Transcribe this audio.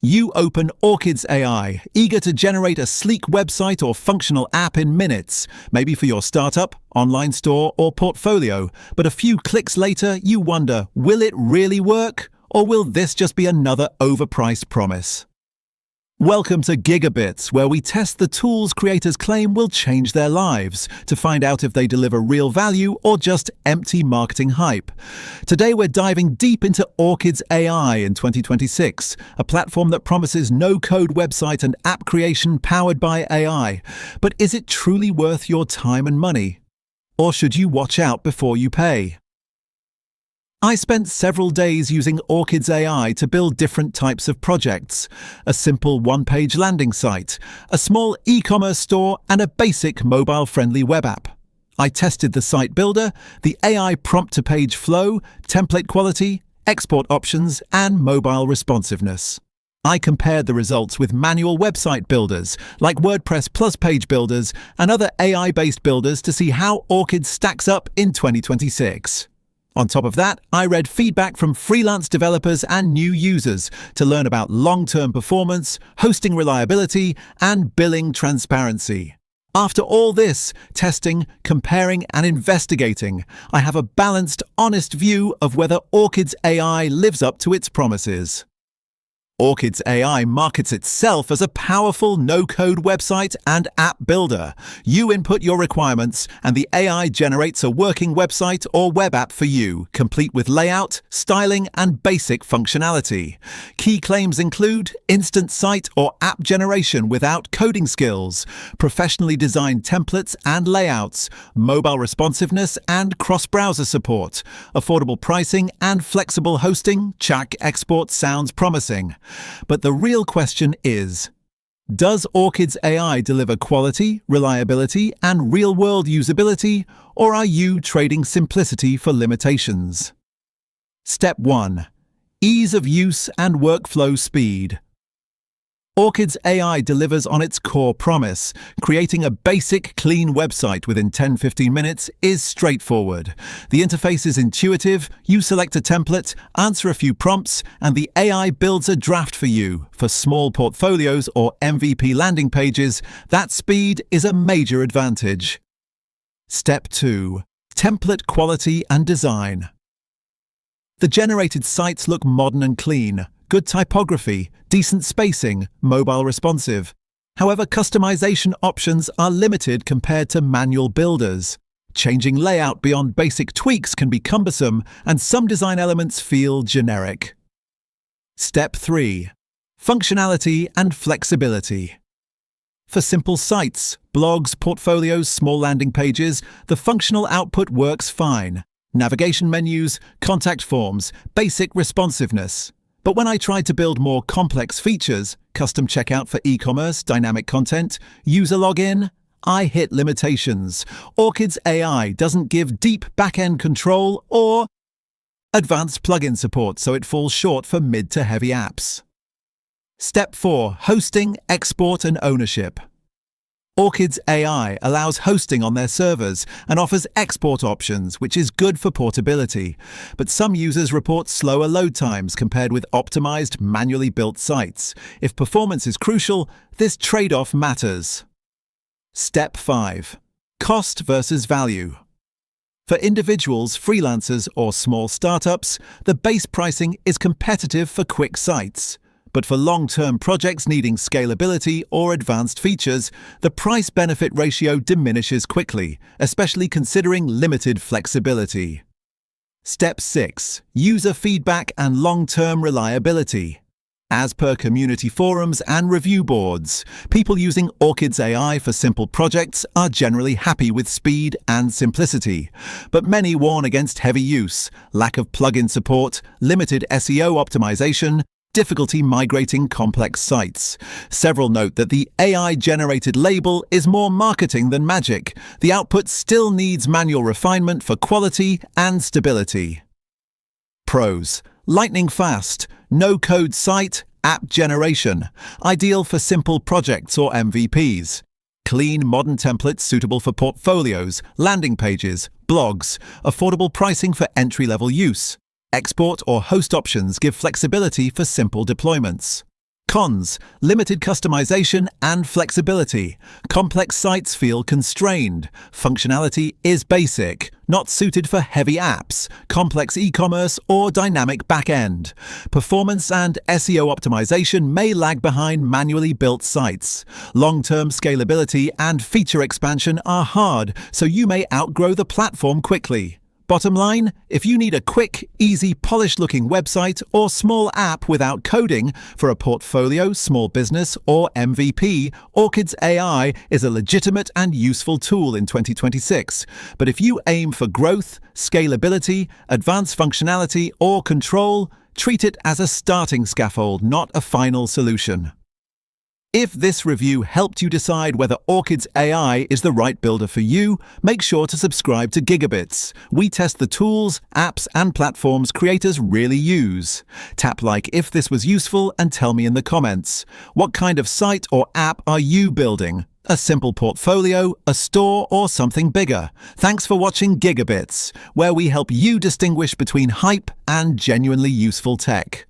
You open Orchids AI, eager to generate a sleek website or functional app in minutes, maybe for your startup, online store, or portfolio. But a few clicks later, you wonder, will it really work? Or will this just be another overpriced promise? Welcome to GigaBits, where we test the tools creators claim will change their lives, to find out if they deliver real value or just empty marketing hype. Today we're diving deep into Orchids AI in 2026, a platform that promises no-code website and app creation powered by AI. But is it truly worth your time and money? Or should you watch out before you pay? I spent several days using Orchids AI to build different types of projects: a simple one-page landing site, a small e-commerce store, and a basic mobile-friendly web app. I tested the site builder, the AI prompt-to-page flow, template quality, export options, and mobile responsiveness. I compared the results with manual website builders like WordPress plus page builders and other AI-based builders to see how Orchids stacks up in 2026. On top of that, I read feedback from freelance developers and new users to learn about long-term performance, hosting reliability, and billing transparency. After all this testing, comparing, and investigating, I have a balanced, honest view of whether Orchids AI lives up to its promises. Orchids AI markets itself as a powerful no-code website and app builder. You input your requirements, and the AI generates a working website or web app for you, complete with layout, styling, and basic functionality. Key claims include instant site or app generation without coding skills, professionally designed templates and layouts, mobile responsiveness and cross-browser support, affordable pricing and flexible hosting. Check export sounds promising. But the real question is, does Orchids AI deliver quality, reliability, and real-world usability, or are you trading simplicity for limitations? Step 1. Ease of use and workflow speed. Orchids AI delivers on its core promise. Creating a basic, clean website within 10-15 minutes is straightforward. The interface is intuitive, you select a template, answer a few prompts, and the AI builds a draft for you. For small portfolios or MVP landing pages, that speed is a major advantage. Step 2. Template quality and design. The generated sites look modern and clean. Good typography, decent spacing, mobile responsive. However, customization options are limited compared to manual builders. Changing layout beyond basic tweaks can be cumbersome, and some design elements feel generic. Step 3. Functionality and flexibility. For simple sites, blogs, portfolios, small landing pages, the functional output works fine. Navigation menus, contact forms, basic responsiveness. But when I tried to build more complex features, custom checkout for e-commerce, dynamic content, user login, I hit limitations. Orchids AI doesn't give deep back-end control or advanced plugin support, so it falls short for mid to heavy apps. Step 4. Hosting, export, and ownership. Orchids AI allows hosting on their servers and offers export options, which is good for portability. But some users report slower load times compared with optimized, manually built sites. If performance is crucial, this trade-off matters. Step 5. Cost versus value. For individuals, freelancers, or small startups, the base pricing is competitive for quick sites. But for long-term projects needing scalability or advanced features, the price-benefit ratio diminishes quickly, especially considering limited flexibility. Step 6. User feedback and long-term reliability. As per community forums and review boards, people using Orchids AI for simple projects are generally happy with speed and simplicity. But many warn against heavy use, lack of plugin support, limited SEO optimization, difficulty migrating complex sites. Several note that the AI-generated label is more marketing than magic. The output still needs manual refinement for quality and stability. Pros: lightning fast, no-code site, app generation, ideal for simple projects or MVPs. Clean, modern templates suitable for portfolios, landing pages, blogs, affordable pricing for entry-level use. Export or host options give flexibility for simple deployments. Cons: limited customization and flexibility. Complex sites feel constrained. Functionality is basic, not suited for heavy apps, complex e-commerce, or dynamic back-end. Performance and SEO optimization may lag behind manually built sites. Long-term scalability and feature expansion are hard, so you may outgrow the platform quickly. Bottom line, if you need a quick, easy, polished-looking website or small app without coding for a portfolio, small business, or MVP, Orchids AI is a legitimate and useful tool in 2026. But if you aim for growth, scalability, advanced functionality, or control, treat it as a starting scaffold, not a final solution. If this review helped you decide whether Orchids AI is the right builder for you, make sure to subscribe to GigaBits. We test the tools, apps, and platforms creators really use. Tap like if this was useful and tell me in the comments. What kind of site or app are you building? A simple portfolio, a store, or something bigger? Thanks for watching GigaBits, where we help you distinguish between hype and genuinely useful tech.